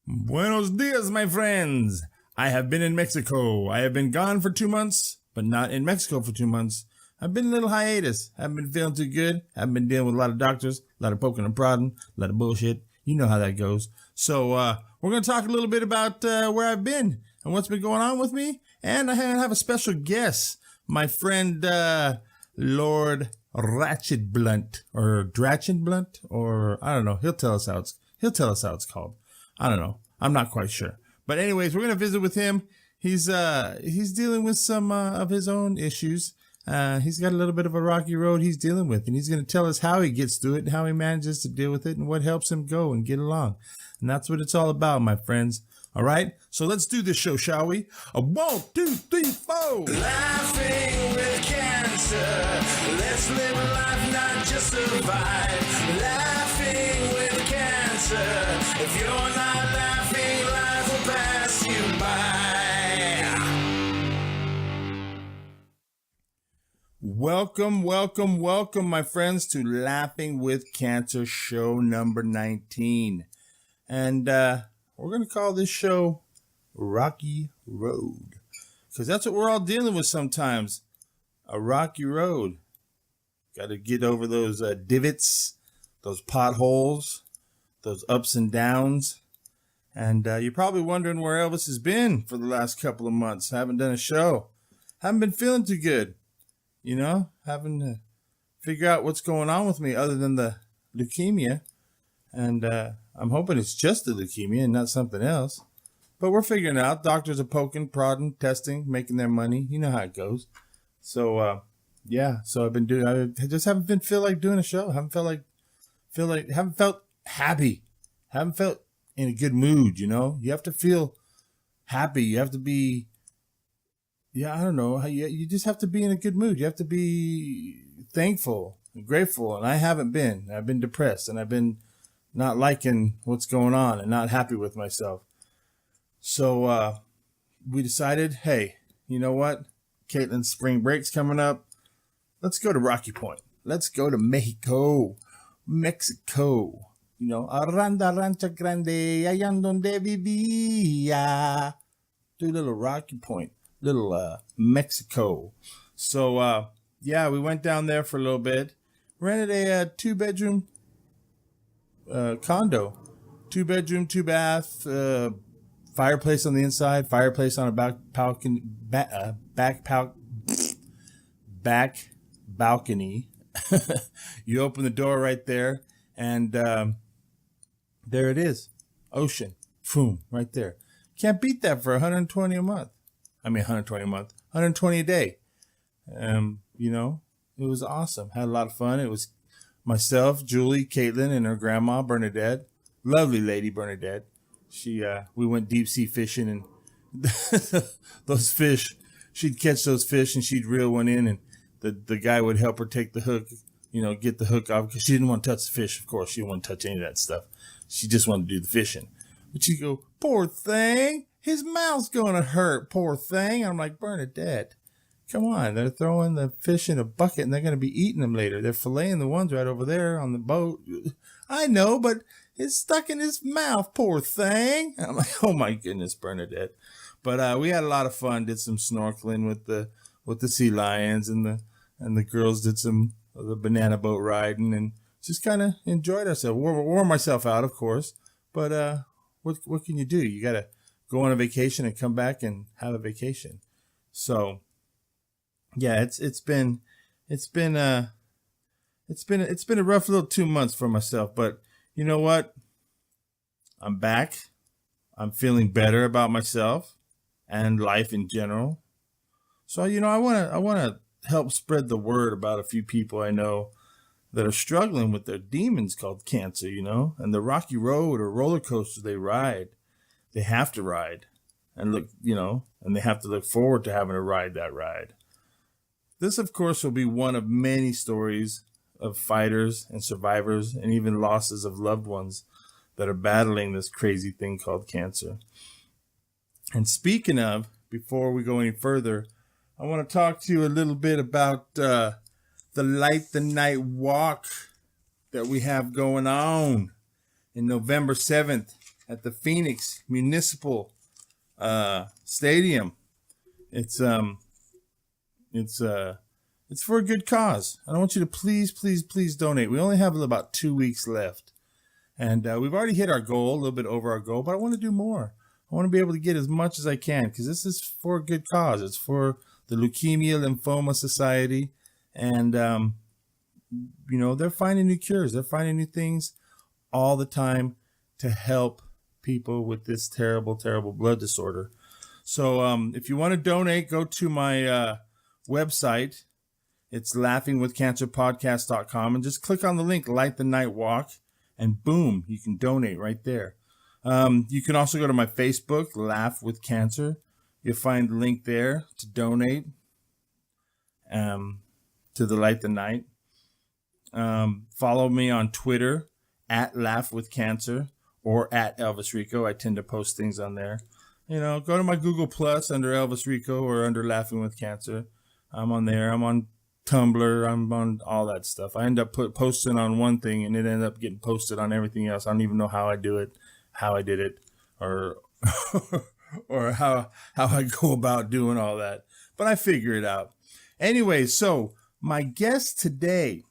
Buenos dias, my friends. I have been in Mexico. I have been gone for 2 months, but not in Mexico for 2 months. I've been in a little hiatus. Haven't been feeling too good. Haven't been dealing with a lot of doctors, a lot of poking and prodding, a lot of bullshit. You know how that goes. So we're going to talk a little bit about where I've been and what's been going on with me. And I have a special guest, my friend Lord Ratchet Blunt or Dratchet Blunt, or I don't know. He'll tell us how it's called. I don't know. I'm not quite sure. But anyways, we're going to visit with him. He's dealing with some of his own issues. He's got a little bit of a rocky road he's dealing with, and he's going to tell us how he gets through it and how he manages to deal with it and what helps him go and get along. And that's what it's all about, my friends. All right? So let's do this show, shall we? 1, 2, 3, 4. Laughing with cancer. Let's live life, not just survive. Laughing with cancer. If you're not laughing, life will pass you by. Welcome, my friends, to Laughing with Cancer show number 19. And we're going to call this show Rocky Road, because that's what we're all dealing with sometimes. A rocky road. Got to get over those divots, those potholes, those ups and downs. And you're probably wondering where Elvis has been for the last couple of months. Haven't done a show. Haven't been feeling too good. You know, having to figure out what's going on with me other than the leukemia. And I'm hoping it's just the leukemia and not something else. But we're figuring it out. Doctors are poking, prodding, testing, making their money. You know how it goes. So, so I've been doing, I just haven't feel like doing a show. Haven't felt happy. Haven't felt in a good mood, you know? You have to feel happy. You have to be, I don't know. You just have to be in a good mood. You have to be thankful and grateful. And I haven't been. I've been depressed and I've been not liking what's going on and not happy with myself. So, we decided, hey, you know what? Caitlin's spring break's coming up. Let's go to Rocky Point. Let's go to Mexico. You know, Aranda Rancho Grande, allá donde vivía. Do a little Rocky Point, little Mexico. So, we went down there for a little bit. Rented a 2-bedroom condo. 2-bedroom, 2-bath, fireplace on the inside, fireplace on a back balcony. You open the door right there, and there it is. Ocean. Boom, right there. Can't beat that for $120 a month. I mean, $120 a month. $120 a day. You know, it was awesome. Had a lot of fun. It was myself, Julie, Caitlin, and her grandma, Bernadette. Lovely lady, Bernadette. We went deep sea fishing, and those fish, she'd catch those fish and she'd reel one in, and the guy would help her take the hook, you know, get the hook off, because she didn't want to touch the fish. Of course, she didn't want to touch any of that stuff. She just wanted to do the fishing. But she'd go, poor thing, his mouth's going to hurt, poor thing. I'm like, Bernadette, come on. They're throwing the fish in a bucket and they're going to be eating them later. They're filleting the ones right over there on the boat. I know, but it's stuck in his mouth, poor thing. I'm like, oh my goodness, Bernadette. But we had a lot of fun. Did some snorkeling with the sea lions, and the girls did some of the banana boat riding, and just kind of enjoyed ourselves. Wore myself out, of course. But what can you do? You got to go on a vacation and come back and have a vacation. So yeah, it's been a rough little 2 months for myself, but you know what? I'm back. I'm feeling better about myself and life in general. So, you know, I want to help spread the word about a few people I know that are struggling with their demons called cancer, you know, and the rocky road or roller coaster they ride. They have to ride and they have to look forward to having to ride that ride. This, of course, will be one of many stories of fighters and survivors and even losses of loved ones that are battling this crazy thing called cancer. And speaking of, before we go any further, I want to talk to you a little bit about the Light the Night Walk that we have going on in November 7th at the Phoenix Municipal Stadium. It's for a good cause. I want you to please donate. We only have about 2 weeks left, and we've already hit our goal, a little bit over our goal, but I want to do more. I want to be able to get as much as I can because this is for a good cause. It's for the Leukemia Lymphoma Society, and they're finding new cures. They're finding new things all the time to help people with this terrible, terrible blood disorder. So if you want to donate, go to my website. It's laughingwithcancerpodcast.com, and just click on the link, Light the Night Walk, and boom, you can donate right there. You can also go to my Facebook, Laugh with Cancer. You'll find the link there to donate to the Light the Night. Follow me on Twitter at Laugh with Cancer or at Elvis Rico. I tend to post things on there. Go to my Google Plus under Elvis Rico or under Laughing with Cancer. I'm on there. I'm on Tumblr. I'm on all that stuff. I end up posting on one thing and it ended up getting posted on everything else. I don't even know how I do it, how I did it, or or how I go about doing all that. But I figure it out. Anyway, so my guest today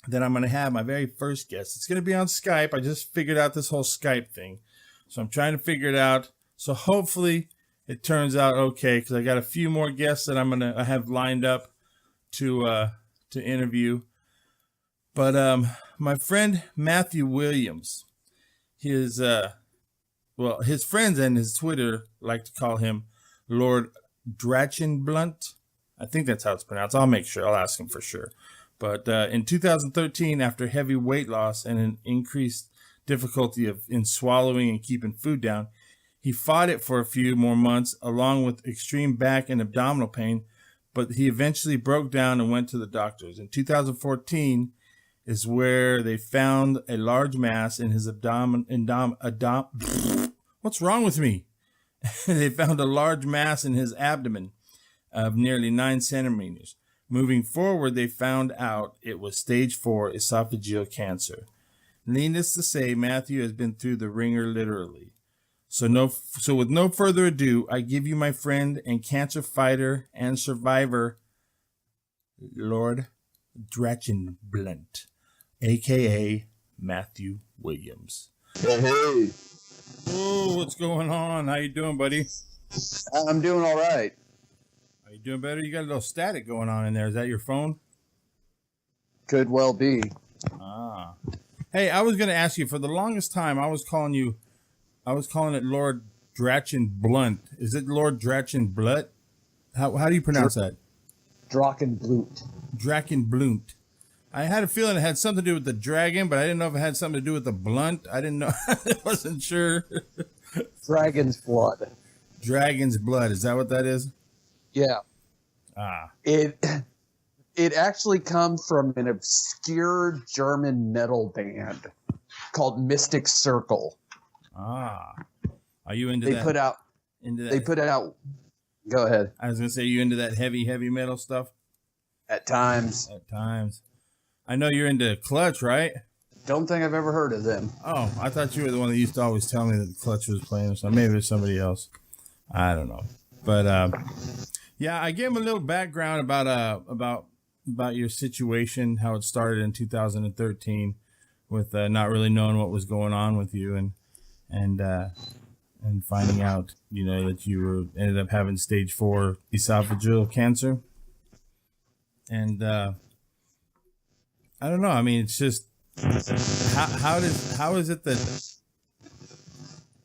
that I'm going to have, my very first guest, it's going to be on Skype. I just figured out this whole Skype thing. So I'm trying to figure it out. So hopefully it turns out okay, because I got a few more guests that I have lined up to interview. But my friend Matthew Williams, his friends and his Twitter like to call him Lord Drachenblunt. I think that's how it's pronounced. I'll make sure. I'll ask him for sure. But in 2013, after heavy weight loss and an increased difficulty in swallowing and keeping food down, he fought it for a few more months, along with extreme back and abdominal pain, but he eventually broke down and went to the doctors. In 2014 is where they found a large mass in his abdomen. What's wrong with me? They found a large mass in his abdomen of nearly 9 centimeters. Moving forward, they found out it was stage 4 esophageal cancer. Needless to say, Matthew has been through the ringer literally. So with no further ado, I give you my friend and cancer fighter and survivor, Lord Drachenblunt, a.k.a. Matthew Williams. Hey. Oh, what's going on? How you doing, buddy? I'm doing all right. Are you doing better? You got a little static going on in there. Is that your phone? Could well be. Ah. Hey, I was going to ask you, for the longest time, I was calling it Lord Drachenblunt. Is it Lord Drachenblunt? How do you pronounce that? Drachenblunt. Drachenblunt. I had a feeling it had something to do with the dragon, but I didn't know if it had something to do with the blunt. I didn't know. I wasn't sure. Dragon's blood. Dragon's blood. Is that what that is? Yeah. Ah. It actually comes from an obscure German metal band called Mystic Circle. Ah. Are you into they that? They put out. Go ahead. I was going to say, you into that heavy metal stuff? At times. At times. I know you're into Clutch, right? Don't think I've ever heard of them. Oh, I thought you were the one that used to always tell me that Clutch was playing or something. Maybe it was somebody else. I don't know. But yeah, I gave him a little background about your situation, how it started in 2013 with not really knowing what was going on with you and finding out, that you ended up having stage 4 esophageal cancer. And I don't know. I mean, it's just how is it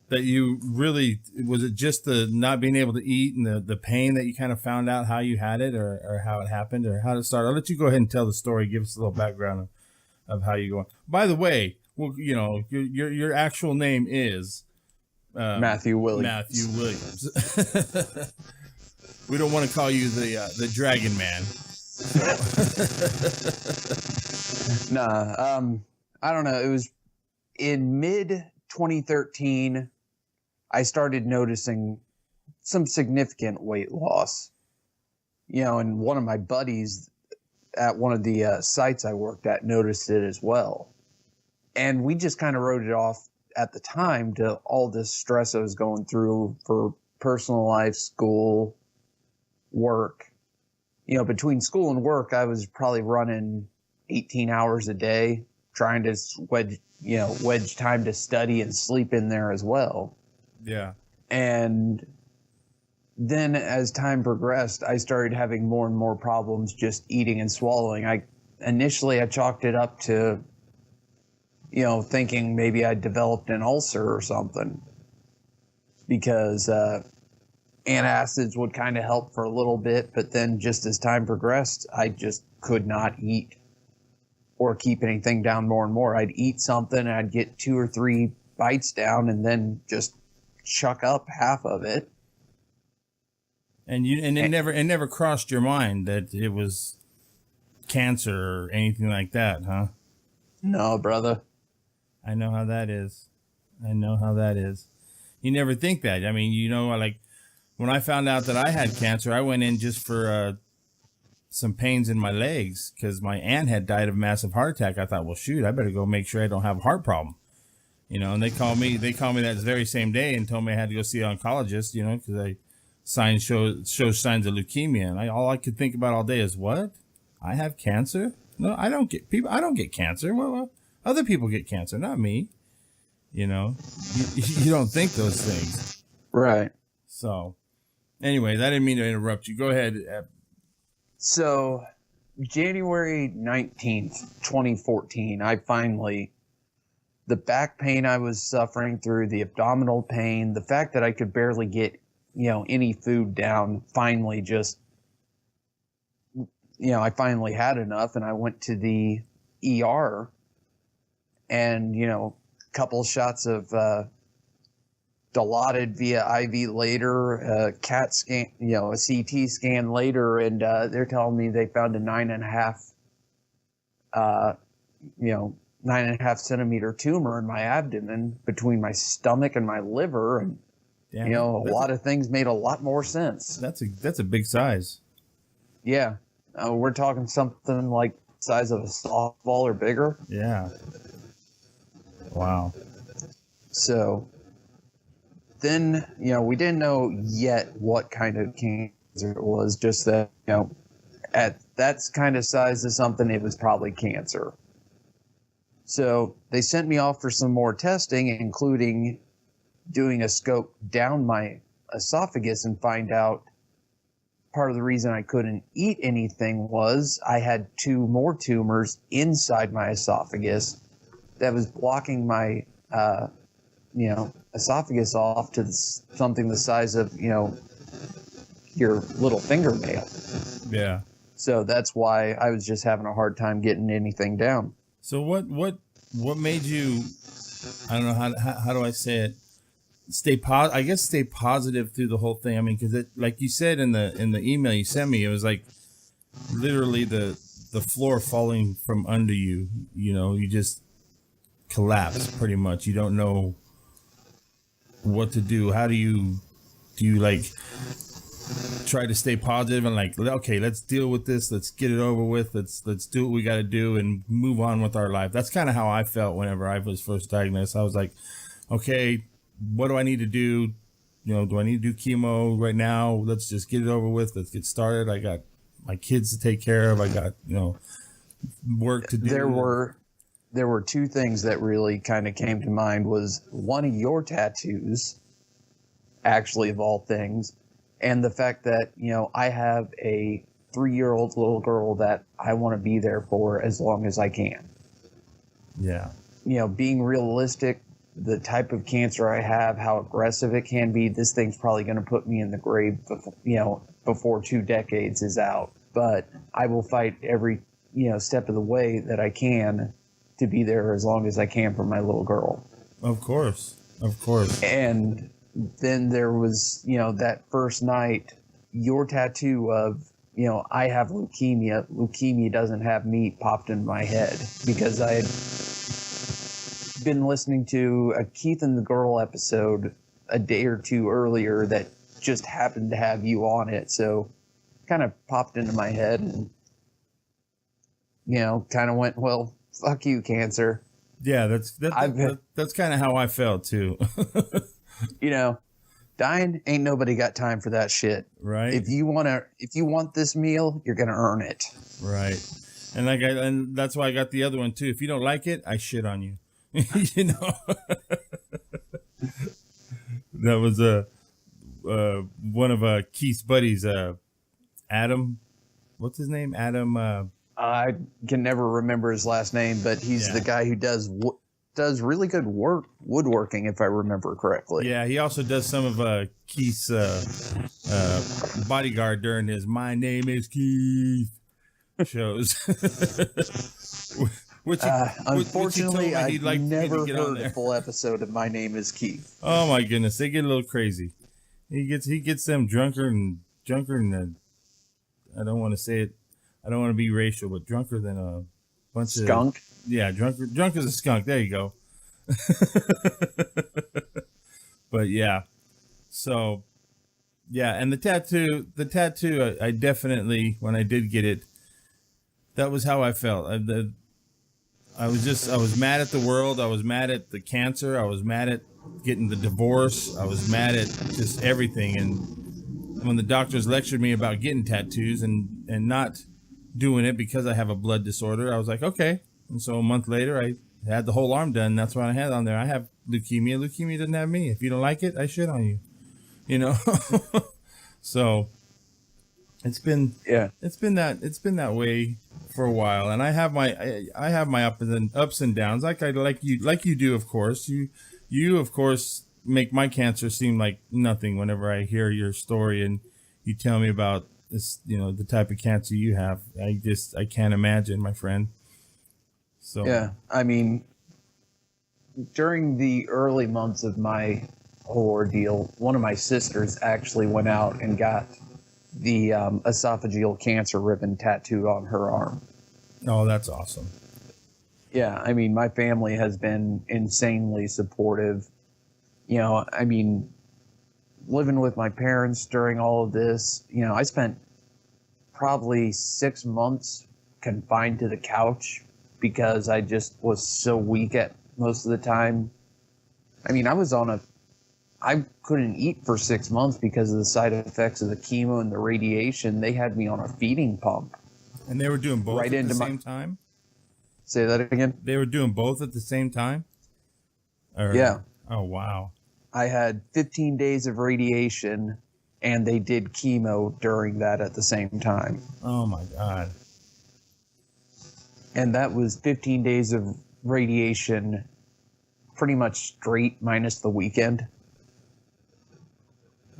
that you really, was it just the not being able to eat and the pain that you kind of found out how you had it or how it happened or how did it start? I'll let you go ahead and tell the story. Give us a little background of how you go on. By the way, well, your actual name is Matthew Williams. Matthew Williams. We don't want to call you the Dragon Man. Nah, I don't know. It was in mid 2013. I started noticing some significant weight loss. And one of my buddies at one of the sites I worked at noticed it as well. And we just kind of wrote it off at the time to all this stress I was going through for personal life, school, work. Between school and work, I was probably running 18 hours a day, trying to wedge time to study and sleep in there as well. Yeah. And then as time progressed, I started having more and more problems just eating and swallowing. Initially I chalked it up to, thinking maybe I developed an ulcer or something, because antacids would kind of help for a little bit, but then just as time progressed, I just could not eat or keep anything down more and more. I'd eat something and I'd get 2 or 3 bites down and then just chuck up half of it. And it never crossed your mind that it was cancer or anything like that, huh? No, brother. I know how that is. You never think that. I mean, like when I found out that I had cancer, I went in just for some pains in my legs because my aunt had died of a massive heart attack. I thought, well, shoot, I better go make sure I don't have a heart problem. And they called me that very same day and told me I had to go see an oncologist, because I show signs of leukemia. And all I could think about all day is, what? I have cancer? No, I don't get cancer. Well, other people get cancer, not me. You don't think those things. Right. So anyways, I didn't mean to interrupt you. Go ahead. So January 19th, 2014, the back pain I was suffering through, the abdominal pain, the fact that I could barely get, any food down, finally just, I finally had enough, and I went to the ER, and, a couple shots of Dilaudid via IV later, a CAT scan, a CT scan later, and they're telling me they found a 9.5 centimeter tumor in my abdomen between my stomach and my liver, and Damn, a lot of things made a lot more sense. That's a big size. Yeah, we're talking something like the size of a softball or bigger. Yeah. Wow. So then, we didn't know yet what kind of cancer it was, just that, at that kind of size of something, it was probably cancer. So they sent me off for some more testing, including doing a scope down my esophagus and find out part of the reason I couldn't eat anything was I had 2 more tumors inside my esophagus that was blocking my, esophagus off to something the size of, your little fingernail. Yeah. So that's why I was just having a hard time getting anything down. So what made you, I don't know, how do I say it? Stay positive through the whole thing. I mean, because it, like you said in the email you sent me, it was like literally the floor falling from under you. You just collapse pretty much. You don't know what to do. How do you like try to stay positive and like, okay, let's deal with this. Let's get it over with. Let's do what we got to do and move on with our life. That's kind of how I felt whenever I was first diagnosed. I was like, okay, what do I need to do? Do I need to do chemo right now? Let's just get it over with. Let's get started. I got my kids to take care of. I got, work to do. There were 2 things that really kind of came to mind. Was one of your tattoos, actually, of all things, and the fact that, I have a 3-year-old little girl that I want to be there for as long as I can. Yeah. Being realistic, the type of cancer I have, how aggressive it can be, this thing's probably going to put me in the grave, before 2 decades is out. But I will fight every, step of the way that I can to be there as long as I can for my little girl. Of course. And then there was, that first night, your tattoo of, I have leukemia. Leukemia doesn't have me popped in my head, because I had been listening to a Keith and the Girl episode a day or 2 earlier that just happened to have you on it. So kind of popped into my head and, kind of went, well, fuck you, cancer. Yeah, that's kind of how I felt too. You know, dying ain't nobody got time for that shit. Right. If you want this meal, you're gonna earn it. Right. And that's why I got the other one too. If you don't like it, I shit on you. You know. That was one of Keith's buddies, Adam. What's his name? Adam. I can never remember his last name, but he's the guy who does really good woodworking, if I remember correctly. Yeah, he also does some of Keith's bodyguard during his "My Name Is Keith" shows. Unfortunately, I've never heard a a full episode of My Name Is Keith. Oh my goodness, they get a little crazy. He gets them drunker and I don't want to say it. I don't want to be racial, but drunker than a bunch of skunk. Yeah, drunk as a skunk. There you go. But yeah, so yeah, and the tattoo, I definitely, when I did get it, that was how I felt. I was mad at the world. I was mad at the cancer. I was mad at getting the divorce. I was mad at just everything. And when the doctors lectured me about getting tattoos and not doing it because I have a blood disorder, I was like, okay. And so a month later, I had the whole arm done. That's what I had on there. I have leukemia. Leukemia doesn't have me. If you don't like it, I shit on you. You know? So it's been that way for a while. And I have my ups and downs like you do, of course. You of course make my cancer seem like nothing whenever I hear your story and you tell me about this, you know, the type of cancer you have. I can't imagine, my friend. So yeah, I mean, during the early months of my whole ordeal, one of my sisters actually went out and got the esophageal cancer ribbon tattooed on her arm. Oh, that's awesome. Yeah, I mean, my family has been insanely supportive. You know, I mean, living with my parents during all of this, you know, I spent probably 6 months confined to the couch because I just was so weak at most of the time. I mean, I couldn't eat for 6 months because of the side effects of the chemo and the radiation. They had me on a feeding pump. And they were doing both at the same time? Say that again? They were doing both at the same time? Yeah. Oh, wow. I had 15 days of radiation, and they did chemo during that at the same time. Oh, my God. And that was 15 days of radiation pretty much straight minus the weekend.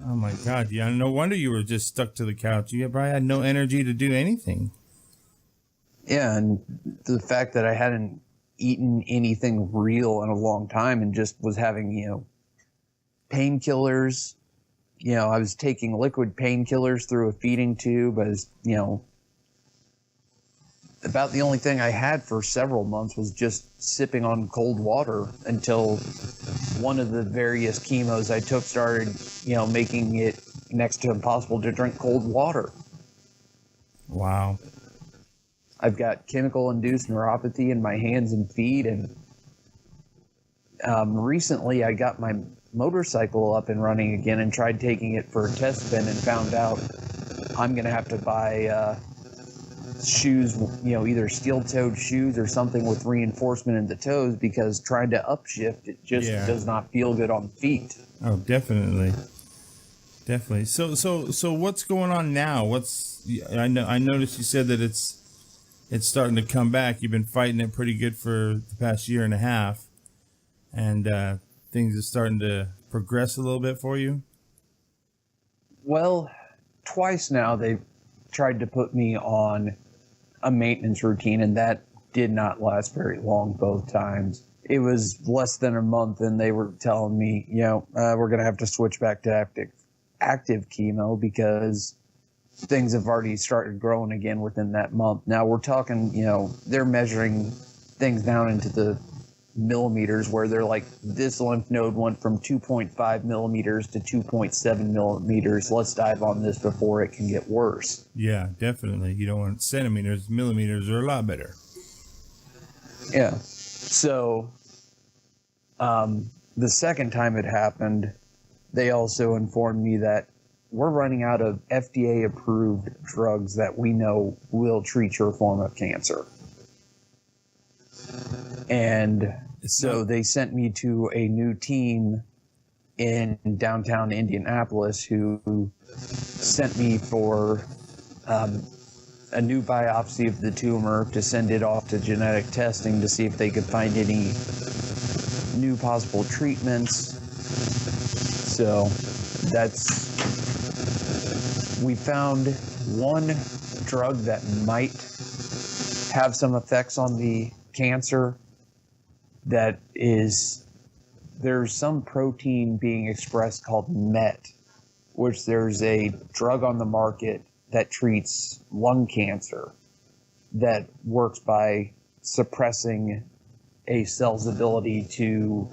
Oh, my God. Yeah, no wonder you were just stuck to the couch. You probably had no energy to do anything. Yeah, and the fact that I hadn't eaten anything real in a long time and just was having, you know, painkillers. You know, I was taking liquid painkillers through a feeding tube. I was, you know, about the only thing I had for several months was just sipping on cold water until one of the various chemos I took started, you know, making it next to impossible to drink cold water. Wow. I've got chemical-induced neuropathy in my hands and feet, and recently I got my motorcycle up and running again and tried taking it for a test spin and found out I'm going to have to buy shoes, you know, either steel-toed shoes or something with reinforcement in the toes because trying to upshift, it just does not feel good on feet. Oh, definitely. Definitely. So what's going on now? I noticed you said that it's starting to come back. You've been fighting it pretty good for the past year and a half, and things are starting to progress a little bit for you. Well, twice now they've tried to put me on a maintenance routine, and that did not last very long both times. It was less than a month, and they were telling me, you know, we're going to have to switch back to active chemo because things have already started growing again within that month. Now we're talking, you know, they're measuring things down into the millimeters where they're like, this lymph node went from 2.5 millimeters to 2.7 millimeters. Let's dive on this before it can get worse. Yeah, definitely. You don't want centimeters. Millimeters are a lot better. Yeah. So, the second time it happened, they also informed me that we're running out of FDA approved drugs that we know will treat your form of cancer. And so they sent me to a new team in downtown Indianapolis who sent me for a new biopsy of the tumor to send it off to genetic testing to see if they could find any new possible treatments. So we found one drug that might have some effects on the cancer. There's some protein being expressed called MET, which there's a drug on the market that treats lung cancer that works by suppressing a cell's ability to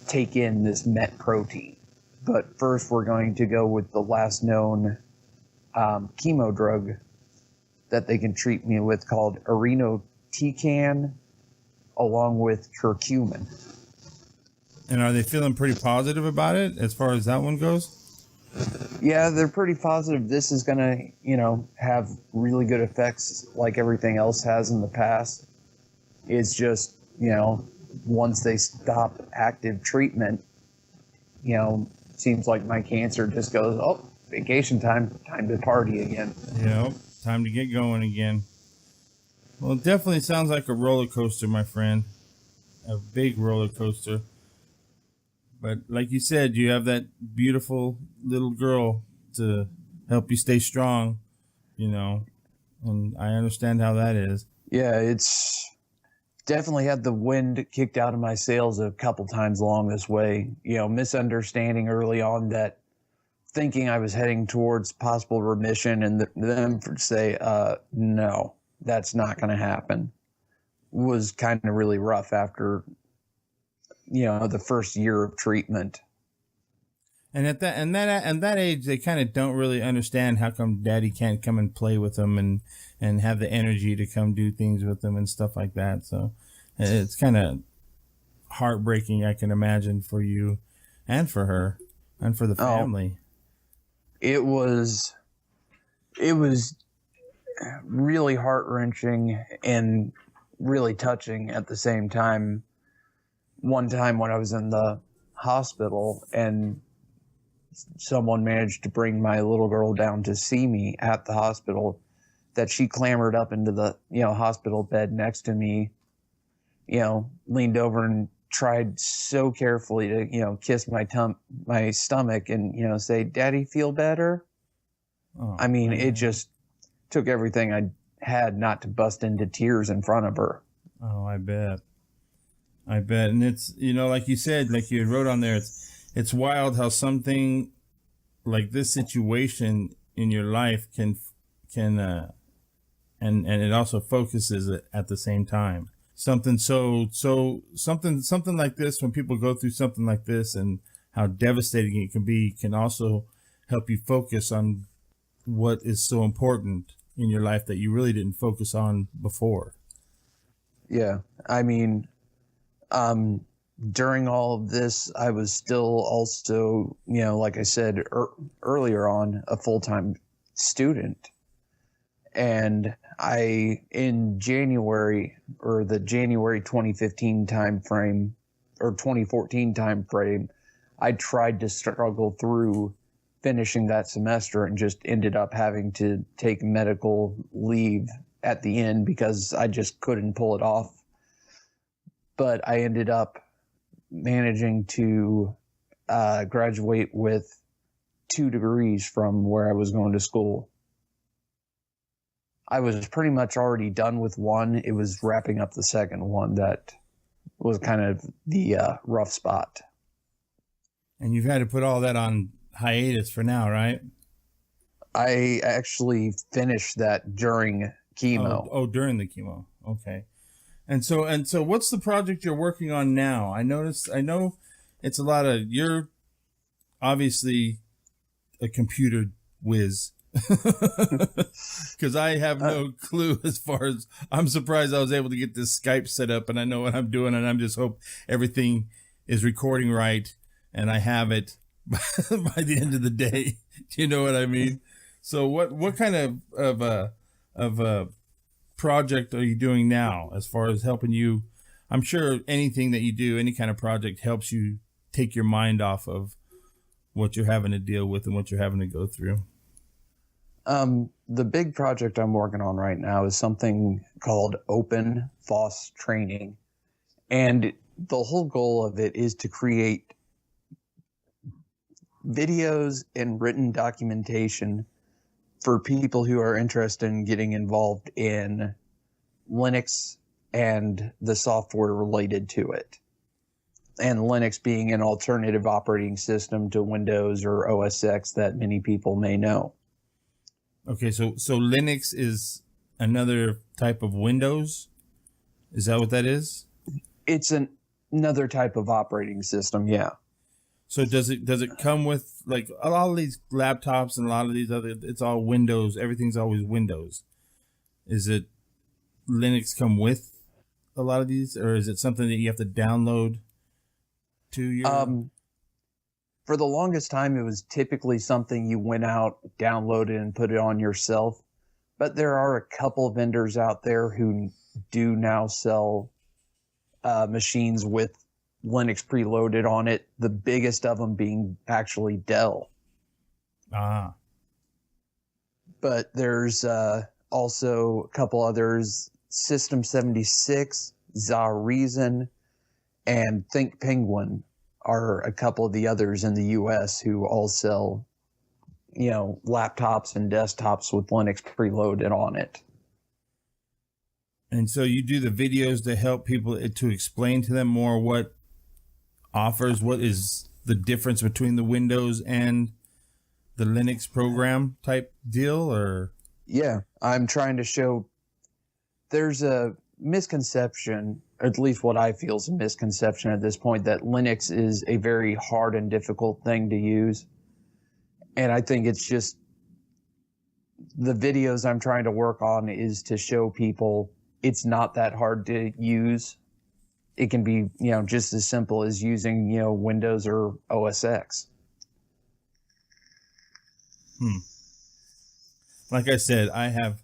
take in this MET protein. But first we're going to go with the last known chemo drug that they can treat me with called irinotecan, along with curcumin. And are they feeling pretty positive about it as far as that one goes? Yeah, they're pretty positive this is going to, have really good effects like everything else has in the past. It's just, once they stop active treatment, seems like my cancer just goes, oh, vacation time to party again. Time to get going again. Well, it definitely sounds like a roller coaster, my friend. A big roller coaster. But like you said, you have that beautiful little girl to help you stay strong, and I understand how that is. Yeah, it's definitely had the wind kicked out of my sails a couple times along this way. Misunderstanding early on that, thinking I was heading towards possible remission, and them say, no, that's not going to happen, was kind of really rough after, the first year of treatment. And at that age, they kind of don't really understand how come daddy can't come and play with them and have the energy to come do things with them and stuff like that. So it's kind of heartbreaking, I can imagine, for you and for her and for the family. It was really heart-wrenching and really touching at the same time. One time when I was in the hospital and someone managed to bring my little girl down to see me at the hospital, that she clambered up into the, hospital bed next to me, leaned over and tried so carefully to, kiss my stomach and, say, "Daddy, feel better?" Oh, I mean, man. It just took everything I had not to bust into tears in front of her. Oh, I bet. And it's, like you said, like you wrote on there, it's wild how something like this situation in your life can and it also focuses it at the same time. Something like this, when people go through something like this and how devastating it can be, can also help you focus on what is so important in your life that you really didn't focus on before. Yeah. I mean, during all of this, I was still also, like I said earlier on, a full-time student. And in January, or the January 2015 timeframe, or 2014 timeframe, I tried to struggle through finishing that semester and just ended up having to take medical leave at the end because I just couldn't pull it off. But I ended up managing to graduate with 2 degrees from where I was going to school. I was pretty much already done with one. It was wrapping up the second one that was kind of the rough spot. And you've had to put all that on hiatus for now, right? I actually finished that during chemo. Oh, during the chemo. Okay. And so what's the project you're working on now? I know it's a lot of, you're obviously a computer whiz, Because I have no clue as far as I'm surprised I was able to get this Skype set up and I know what I'm doing and I'm just hope everything is recording right and I have it by the end of the day. You know what I mean? So what kind of project are you doing now as far as helping you? I'm sure anything that you do, any kind of project helps you take your mind off of what you're having to deal with and what you're having to go through. The big project I'm working on right now is something called Open FOSS Training. And the whole goal of it is to create videos and written documentation for people who are interested in getting involved in Linux and the software related to it. And Linux being an alternative operating system to Windows or OS X that many people may know. Okay, so Linux is another type of Windows? Is that what that is? It's another type of operating system, yeah. So does it come with, like, a lot of these laptops and a lot of these other, it's all Windows, everything's always Windows. Is it Linux come with a lot of these, or is it something that you have to download to your... For the longest time, it was typically something you went out, downloaded, and put it on yourself. But there are a couple vendors out there who do now sell machines with Linux preloaded on it. The biggest of them being actually Dell. Ah. But there's also a couple others, System 76, Za Reason, and Think Penguin are a couple of the others in the US who all sell, laptops and desktops with Linux preloaded on it. And so you do the videos to help people, to explain to them more what is the difference between the Windows and the Linux program type deal, or? Yeah, I'm trying to show there's a misconception, or at least what I feel is a misconception at this point, that Linux is a very hard and difficult thing to use. And I think it's just the videos I'm trying to work on is to show people it's not that hard to use. It can be, just as simple as using, Windows or OS X. Like I said, I have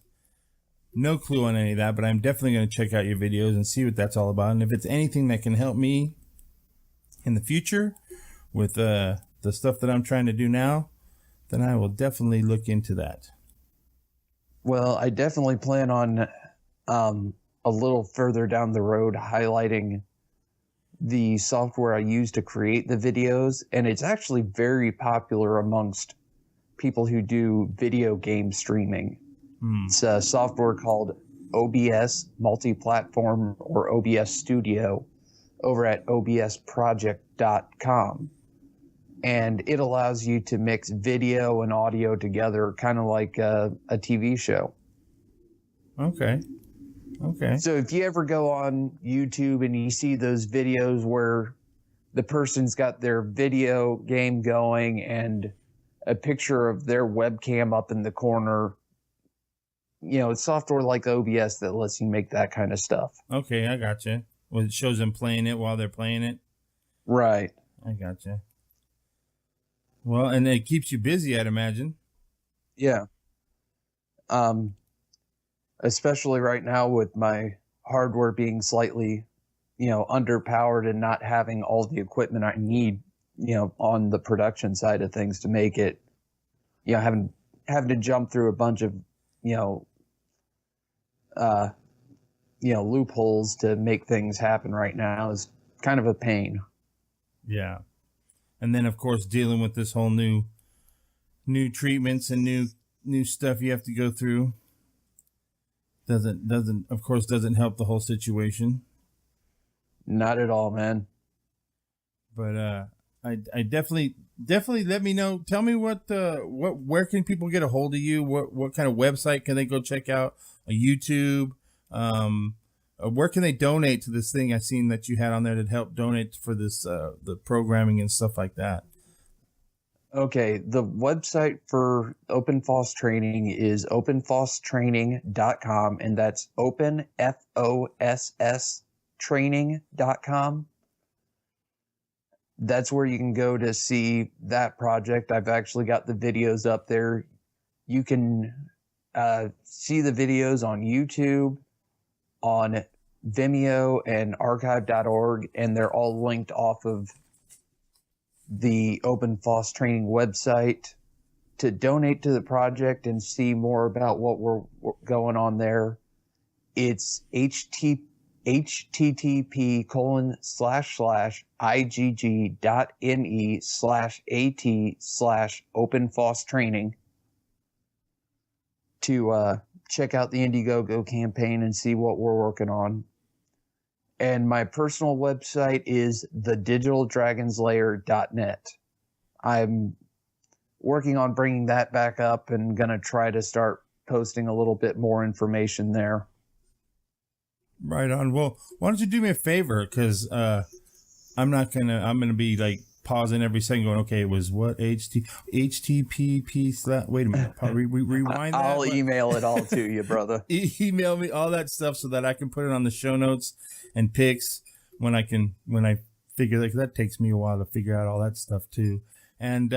no clue on any of that, but I'm definitely going to check out your videos and see what that's all about. And if it's anything that can help me in the future with the stuff that I'm trying to do now, then I will definitely look into that. Well, I definitely plan on a little further down the road highlighting the software I use to create the videos. And it's actually very popular amongst people who do video game streaming. It's a software called OBS Multi-Platform or OBS Studio over at obsproject.com. And it allows you to mix video and audio together, kind of like a TV show. Okay. So if you ever go on YouTube and you see those videos where the person's got their video game going and a picture of their webcam up in the corner, it's software like OBS that lets you make that kind of stuff. Okay, I gotcha. Well, it shows them playing it while they're playing it. Right. I gotcha. Well, and it keeps you busy, I'd imagine. Yeah. Especially right now with my hardware being slightly, underpowered and not having all the equipment I need, on the production side of things to make it, having to jump through a bunch of, loopholes to make things happen right now is kind of a pain. Yeah. And then, of course, dealing with this whole new treatments and new stuff you have to go through doesn't help the whole situation. Not at all, man. But I definitely let me know. Tell me where can people get a hold of you? What kind of website can they go check out? A YouTube? Where can they donate to this thing I seen that you had on there that helped donate for this the programming and stuff like that? Okay, the website for Open Foss Training is openfosstraining.com, and that's open, Foss, training.com. That's where you can go to see that project. I've actually got the videos up there. You can see the videos on YouTube, on Vimeo, and archive.org, and they're all linked off of the Open Foss Training website. To donate to the project and see more about what we're going on there, it's http://igg.me/at/openfosstraining to check out the Indiegogo campaign and see what we're working on. And my personal website is thedigitaldragonslayer.net. I'm working on bringing that back up and going to try to start posting a little bit more information there. Right on. Well, why don't you do me a favor? Because I'm gonna be like pausing every second, going, okay, it was what HTTP/. Wait a minute, rewind that. I'll email it all to you, brother. Email me all that stuff so that I can put it on the show notes and pics when I figure that takes me a while to figure out all that stuff too. And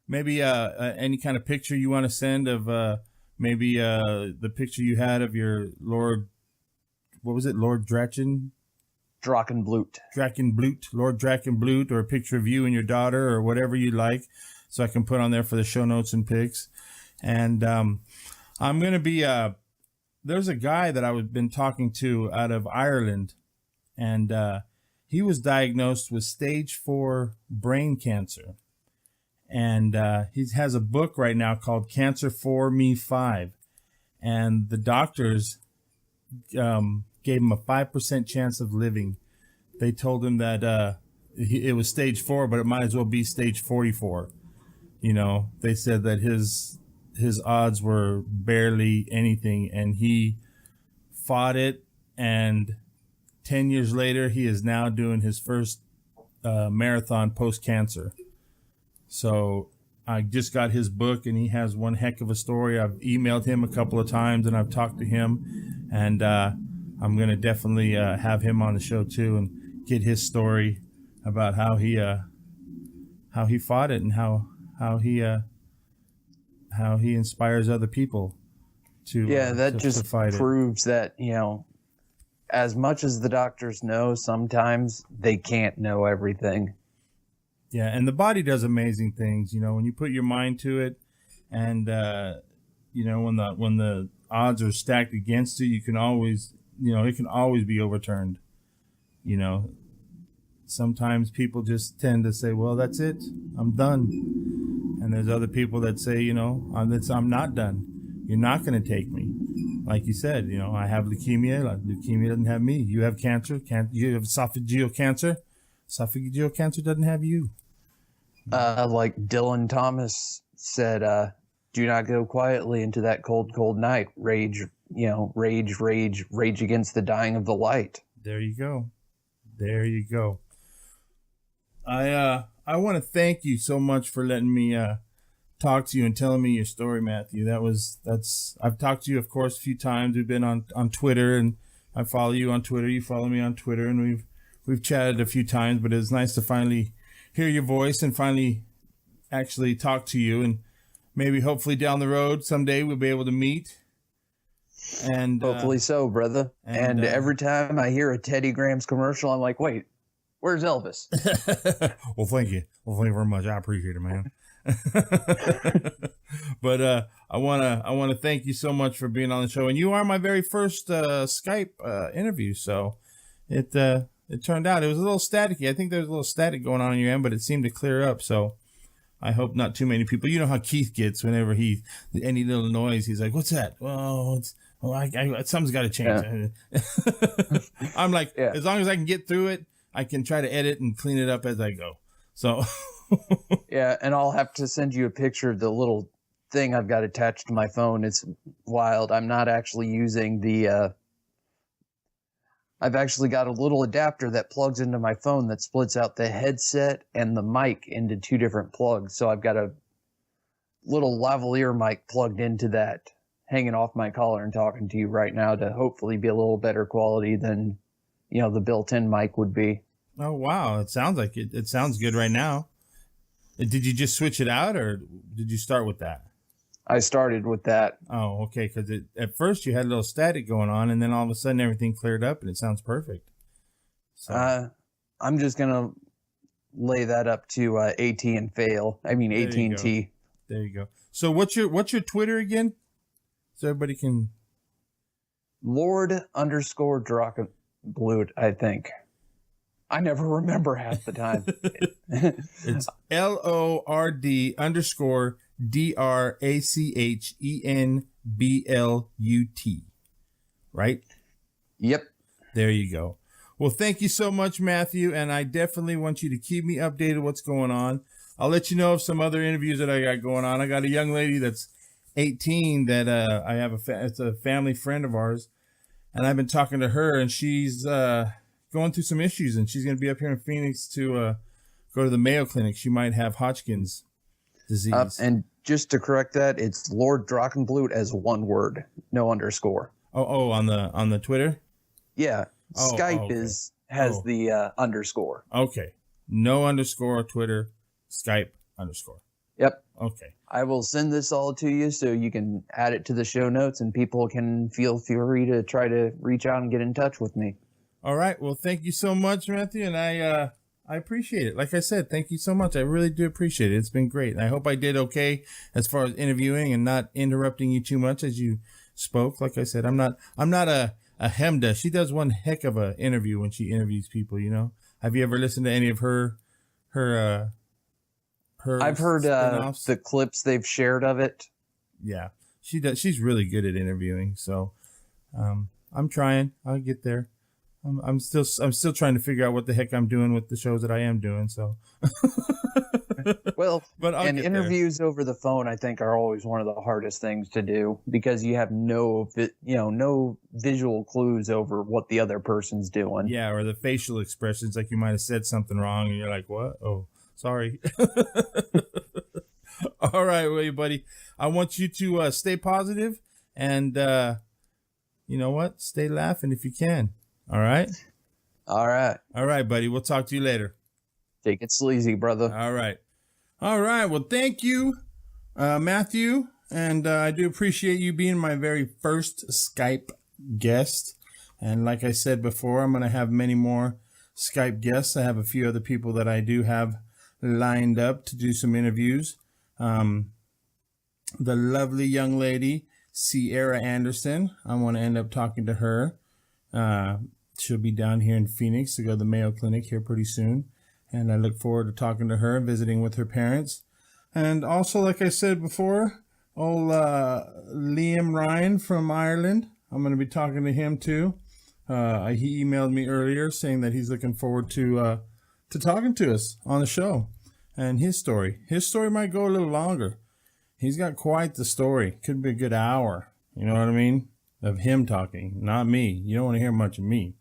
maybe any kind of picture you want to send of maybe the picture you had of your Lord. What was it? Lord Drachenblut, Lord Drachenblut, or a picture of you and your daughter or whatever you like, so I can put on there for the show notes and pics. And I'm going to be, there's a guy that I've been talking to out of Ireland, and he was diagnosed with stage 4 brain cancer. And he has a book right now called Cancer for Me 5. And the doctors gave him a 5% chance of living. They told him that it was stage 4, but it might as well be stage 44. You know, they said that his odds were barely anything, and he fought it. And 10 years later, he is now doing his first marathon post-cancer. So I just got his book, and he has one heck of a story. I've emailed him a couple of times, and I've talked to him, and I'm going to definitely have him on the show too and get his story about how he fought it and how he inspires other people to that to just fight proves that, you know, as much as the doctors know, sometimes they can't know everything. Yeah, and the body does amazing things, you know, when you put your mind to it, and you know, when the odds are stacked against you, you can always, you know, it can always be overturned. You know, sometimes people just tend to say, well, that's it, I'm done. And there's other people that say, you know, I'm not done. You're not going to take me. Like you said, you know, I have leukemia. Leukemia doesn't have me. You have cancer. You have esophageal cancer. Esophageal cancer doesn't have you. Like Dylan Thomas said, do not go quietly into that cold, cold night. Rage, you know, rage against the dying of the light. There you go. There you go. I want to thank you so much for letting me talk to you and telling me your story, Matthew. I've talked to you, of course, a few times. We've been on Twitter, and I follow you on Twitter. You follow me on Twitter, and we've chatted a few times, but it's nice to finally hear your voice and finally actually talk to you, and maybe hopefully down the road someday we'll be able to meet. And hopefully so, brother. And every time I hear a Teddy Grahams commercial, I'm like, wait, where's Elvis? Well, thank you. Well, thank you very much. I appreciate it, man. But I wanna thank you so much for being on the show, and you are my very first Skype interview. So it turned out it was a little staticky. I think there was a little static going on your end, but it seemed to clear up. So I hope not too many people. You know how Keith gets whenever any little noise, he's like, "What's that?" Something's got to change. Yeah. I'm like, as long as I can get through it, I can try to edit and clean it up as I go. So yeah, and I'll have to send you a picture of the little thing I've got attached to my phone. It's wild. I'm not actually using the I've actually got a little adapter that plugs into my phone that splits out the headset and the mic into 2 different plugs. So I've got a little lavalier mic plugged into that, hanging off my collar and talking to you right now to hopefully be a little better quality than, the built-in mic would be. Oh, wow. It sounds like it. It sounds good right now. Did you just switch it out, or did you start with that? I started with that. Oh, okay. Because at first you had a little static going on, and then all of a sudden everything cleared up, and it sounds perfect. So, I'm just gonna lay that up to AT and fail. I mean There you AT&T. there you go. So what's your Twitter again? So everybody can. Lord_Drachenblut, I think. I never remember half the time. It's LORD_DRACHENBLUT. Right? Yep. There you go. Well, thank you so much, Matthew. And I definitely want you to keep me updated what's going on. I'll let you know of some other interviews that I got going on. I got a young lady that's 18 that I have it's a family friend of ours. And I've been talking to her, and she's going through some issues, and she's going to be up here in Phoenix to go to the Mayo Clinic. She might have Hodgkin's disease. And just to correct that, it's Lord Drachenblut as one word, no underscore. Oh, on the Twitter? Yeah. Oh, Skype okay. has the underscore. Okay. No underscore Twitter, Skype underscore. Yep. Okay. I will send this all to you so you can add it to the show notes, and people can feel free to try to reach out and get in touch with me. All right. Well, thank you so much, Matthew, and I appreciate it. Like I said, thank you so much. I really do appreciate it. It's been great. And I hope I did okay as far as interviewing and not interrupting you too much as you spoke. Like I said, I'm not a Hemda. She does one heck of a interview when she interviews people, Have you ever listened to any of her I've heard spin-offs? the clips they've shared of it. Yeah, she does. She's really good at interviewing. So, I'm trying. I'll get there. I'm still trying to figure out what the heck I'm doing with the shows that I am doing. So, Well, but I'll and get there. interviews over the phone, I think, are always one of the hardest things to do because you have no visual clues over what the other person's doing. Yeah, or the facial expressions, like you might have said something wrong, and you're like, "What? Oh, sorry." All right, well, buddy, I want you to stay positive, and you know what? Stay laughing if you can. All right. All right. All right, buddy. We'll talk to you later. Take it sleazy, brother. All right. All right. Well, thank you, Matthew. And I do appreciate you being my very first Skype guest. And like I said before, I'm going to have many more Skype guests. I have a few other people that I do have lined up to do some interviews. The lovely young lady, Sierra Anderson. I want to end up talking to her. She'll be down here in Phoenix to go to the Mayo Clinic here pretty soon. And I look forward to talking to her, visiting with her parents. And also, like I said before, old Liam Ryan from Ireland. I'm going to be talking to him too. He emailed me earlier saying that he's looking forward to talking to us on the show. And his story might go a little longer. He's got quite the story. Could be a good hour. You know what I mean? Of him talking, not me. You don't want to hear much of me.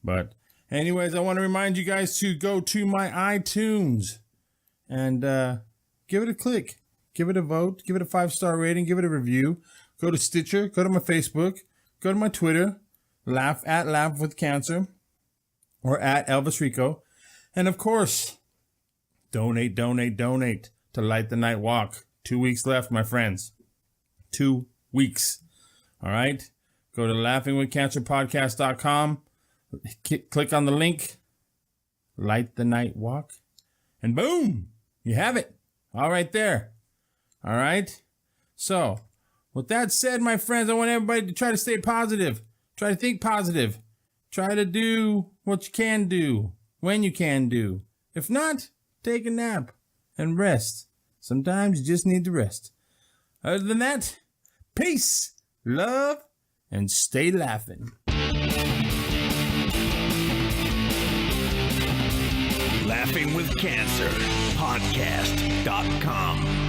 But anyways, I want to remind you guys to go to my iTunes and give it a click. Give it a vote. Give it a 5-star rating. Give it a review. Go to Stitcher. Go to my Facebook. Go to my Twitter. Laugh with Cancer. Or at Elvis Rico. And of course, donate to Light the Night Walk. 2 weeks left, my friends. 2 weeks. All right. Go to laughingwithcancerpodcast.com. Click on the link. Light the Night Walk. And boom, you have it. All right there. All right. So, with that said, my friends, I want everybody to try to stay positive. Try to think positive. Try to do what you can do when you can do. If not, take a nap and rest. Sometimes you just need to rest. Other than that, peace, love, and stay laughing. Laughing with Cancer Podcast.com.